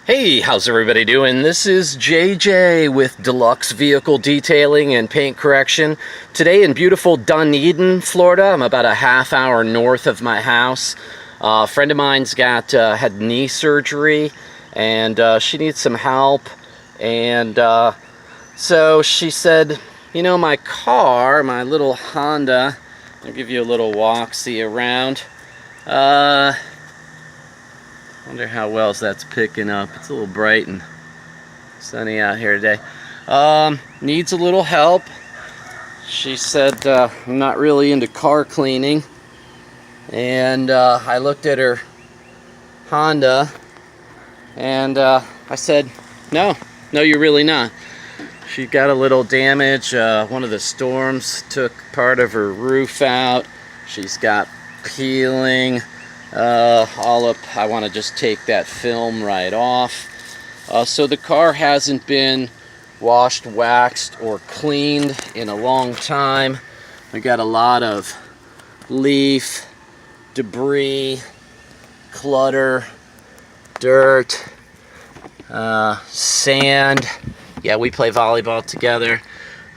Hey, how's everybody doing? This is JJ with Deluxe Vehicle Detailing and Paint Correction. Today in beautiful Dunedin, Florida. I'm about a half hour north of my house. A friend of mine's had knee surgery and she needs some help. And so she said, you know, my car, my little Honda, I'll give you a little walk-see around. Wonder how well that's picking up. It's a little bright and sunny out here today. Needs a little help. She said I'm not really into car cleaning, and I looked at her Honda and I said, no, you're really not. She got a little damage. One of the storms took part of her roof out. She's got peeling all up. I want to just take that film right off. So the car hasn't been washed, waxed, or cleaned in a long time. We got a lot of leaf, debris, clutter, dirt, sand. Yeah, we play volleyball together.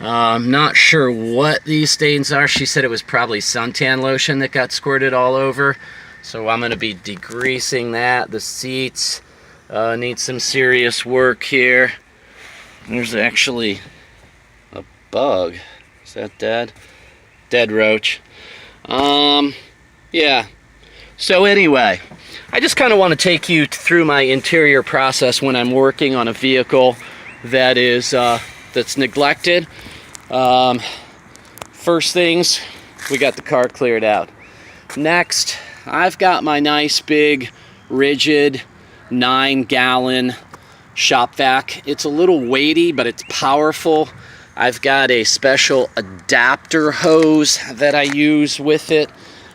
I'm not sure what these stains are. She said it was probably suntan lotion that got squirted all over. So I'm going to be degreasing that. The seats need some serious work here. There's actually a bug. Is that dead? Dead roach. Yeah. So anyway, I just kind of want to take you through my interior process when I'm working on a vehicle that is that's neglected. First things, we got the car cleared out. Next, I've got my nice big rigid 9-gallon shop vac. It's a little weighty, but it's powerful. I've got a special adapter hose that I use with it.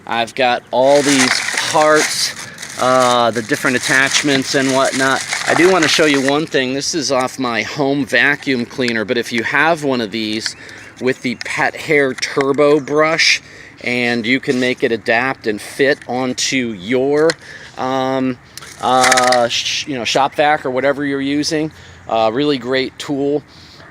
I've got all these parts, the different attachments and whatnot. I do want to show you one thing. This is off my home vacuum cleaner, but if you have one of these with the pet hair turbo brush, and you can make it adapt and fit onto your shop vac or whatever you're using. Really great tool.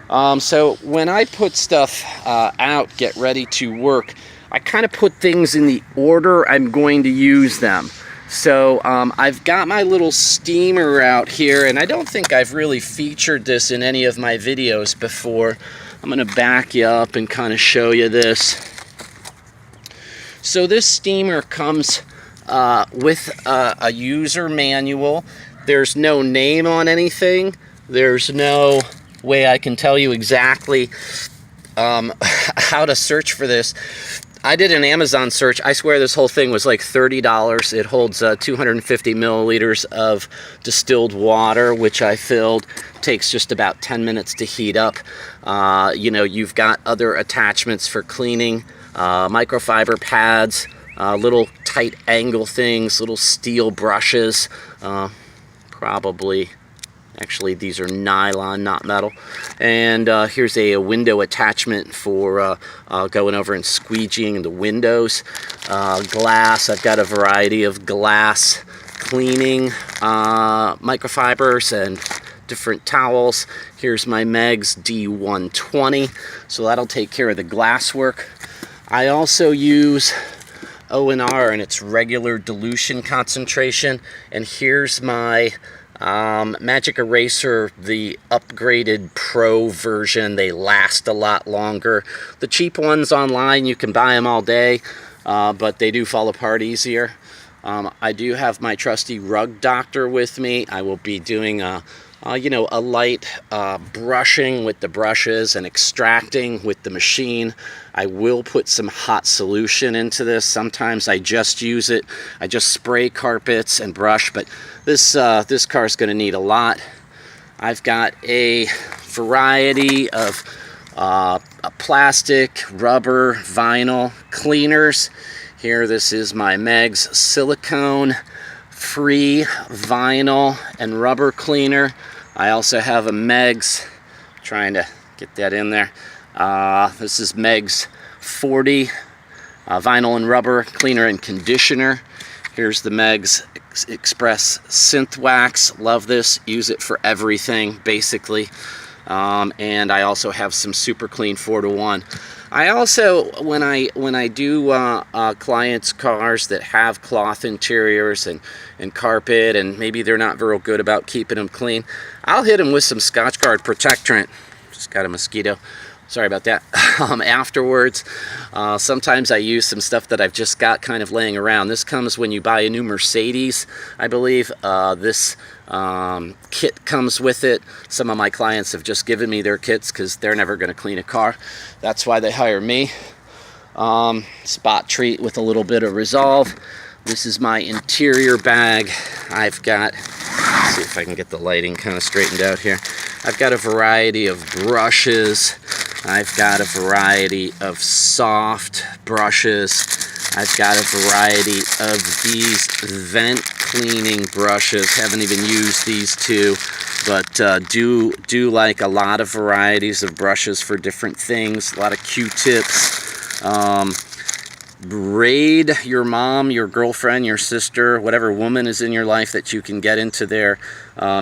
So when I put stuff out, get ready to work, I kind of put things in the order I'm going to use them. So I've got my little steamer out here, and I don't think I've really featured this in any of my videos before. I'm going to back you up and kind of show you this. So this steamer comes with a user manual. There's no name on anything. There's no way I can tell you exactly how to search for this. I did an Amazon search. I swear this whole thing was like $30. It holds 250 milliliters of distilled water, which I filled. Takes just about 10 minutes to heat up. You know, you've got other attachments for cleaning. Microfiber pads, little tight angle things, little steel brushes, actually these are nylon, not metal. And here's a window attachment for going over and squeegeeing the windows. Glass, I've got a variety of glass cleaning microfibers and different towels. Here's my Meg's D120, so that'll take care of the glass work. I also use O&R and its regular dilution concentration, and here's my Magic Eraser, the upgraded Pro version. They last a lot longer. The cheap ones online, you can buy them all day, but they do fall apart easier. I do have my trusty rug doctor with me. I will be doing a light brushing with the brushes and extracting with the machine. I will put some hot solution into this. Sometimes I just use it. I just spray carpets and brush, but this car is going to need a lot. I've got a variety of plastic, rubber, vinyl cleaners. Here, this is my Meg's silicone free vinyl and rubber cleaner. I also have a Meg's, trying to get that in there. This is Meg's 40 vinyl and rubber cleaner and conditioner. Here's the Megs Express Synth Wax. Love this. Use it for everything, basically. And I also have some Super Clean 4-to-1. I also, when I do clients' cars that have cloth interiors and carpet, and maybe they're not real good about keeping them clean, I'll hit them with some Scotch Guard Protectorant. Just got a mosquito. Sorry about that. Afterwards, sometimes I use some stuff that I've just got kind of laying around. This comes when you buy a new Mercedes, I believe. This kit comes with it. Some of my clients have just given me their kits because they're never going to clean a car. That's why they hire me. Spot treat with a little bit of Resolve. This is my interior bag. I've got, let's see if I can get the lighting kind of straightened out here. I've got a variety of brushes. I've got a variety of soft brushes. I've got a variety of these vent cleaning brushes. Haven't even used these two, but do like a lot of varieties of brushes for different things. A lot of Q-tips. Raid your mom, your girlfriend, your sister, whatever woman is in your life that you can get into their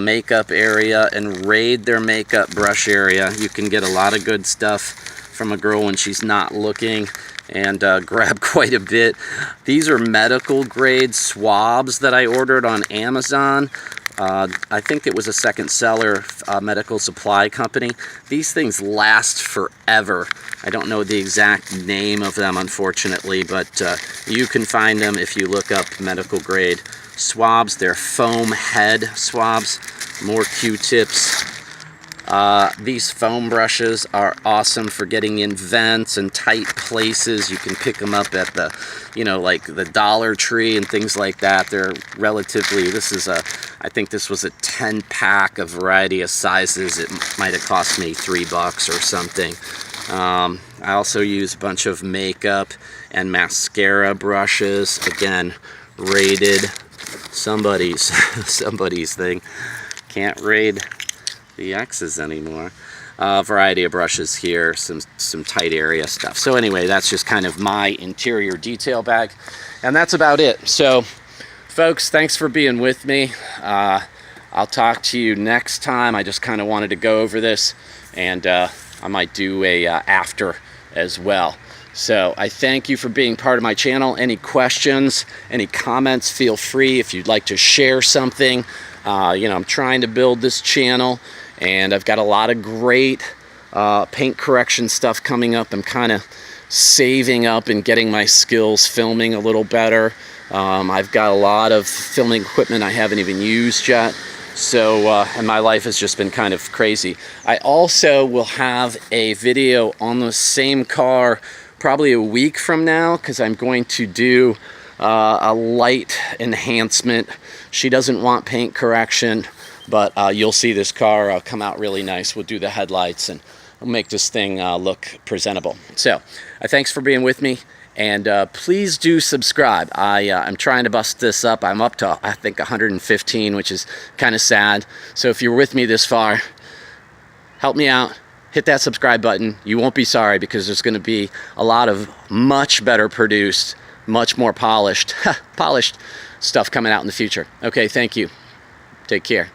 makeup area and raid their makeup brush area. You can get a lot of good stuff from a girl when she's not looking, and grab quite a bit. These are medical grade swabs that I ordered on Amazon. I think it was a second seller medical supply company. These things last forever. I don't know the exact name of them, unfortunately, but you can find them if you look up medical grade swabs. They're foam head swabs, more Q-tips. These foam brushes are awesome for getting in vents and tight places. You can pick them up at the, like the Dollar Tree and things like that. They're relatively, I think this was a 10-pack, a variety of sizes. It might have cost me $3 or something. I also use a bunch of makeup and mascara brushes. Again, rated somebody's thing. Can't raid the X's anymore. Variety of brushes here, some tight area stuff. So anyway, that's just kind of my interior detail bag, and that's about it. So folks, thanks for being with me. I'll talk to you next time. I just kind of wanted to go over this, and I might do a after as well. So I thank you for being part of my channel. Any questions, any comments, feel free. If you'd like to share something, I'm trying to build this channel, and I've got a lot of great paint correction stuff coming up. I'm kind of saving up and getting my skills filming a little better. I've got a lot of filming equipment I haven't even used yet. So, and my life has just been kind of crazy. I also will have a video on the same car probably a week from now, because I'm going to do a light enhancement. She doesn't want paint correction, but you'll see this car come out really nice. We'll do the headlights and we'll make this thing look presentable. So, thanks for being with me. And please do subscribe. I'm trying to bust this up. I'm up to, I think, 115, which is kind of sad. So if you're with me this far, help me out. Hit that subscribe button. You won't be sorry, because there's going to be a lot of much better produced, much more polished stuff coming out in the future. Okay, thank you. Take care.